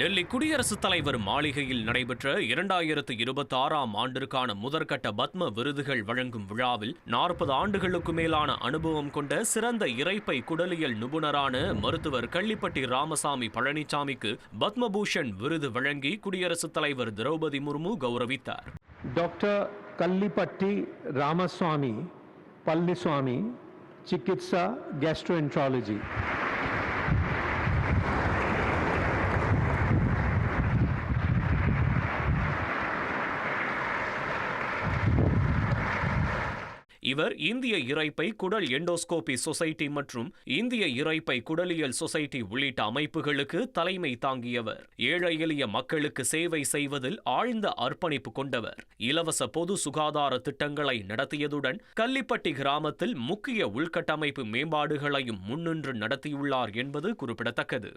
டெல்லி குடியரசுத் தலைவர் மாளிகையில் நடைபெற்ற 2026ஆம் ஆண்டிற்கான முதற்கட்ட பத்ம விருதுகள் வழங்கும் விழாவில் 40 ஆண்டுகளுக்கு மேலான அனுபவம் கொண்ட சிறந்த இரைப்பை குடலியல் நிபுணரான மருத்துவர் கள்ளிப்பட்டி ராமசாமி பழனிசாமிக்கு பத்மபூஷன் விருது வழங்கி குடியரசுத் தலைவர் திரௌபதி முர்மு கௌரவித்தார். டாக்டர் கள்ளிப்பட்டி ராமசாமி பழனிசாமி, சிகிச்சா கேஸ்ட்ரோஎன்ட்ராலஜி. இவர் இந்திய இரைப்பை குடல் எண்டோஸ்கோபி சொசைட்டி மற்றும் இந்திய இரைப்பை குடலியல் சொசைட்டி உள்ளிட்ட அமைப்புகளுக்கு தலைமை தாங்கியவர். ஏழை எளிய மக்களுக்கு சேவை செய்வதில் ஆழ்ந்த அர்ப்பணிப்பு கொண்டவர். இலவச பொது சுகாதார திட்டங்களை நடத்தியதுடன் கள்ளிப்பட்டி கிராமத்தில் முக்கிய உள்கட்டமைப்பு மேம்பாடுகளையும் முன்னின்று நடத்தியுள்ளார் என்பது குறிப்பிடத்தக்கது.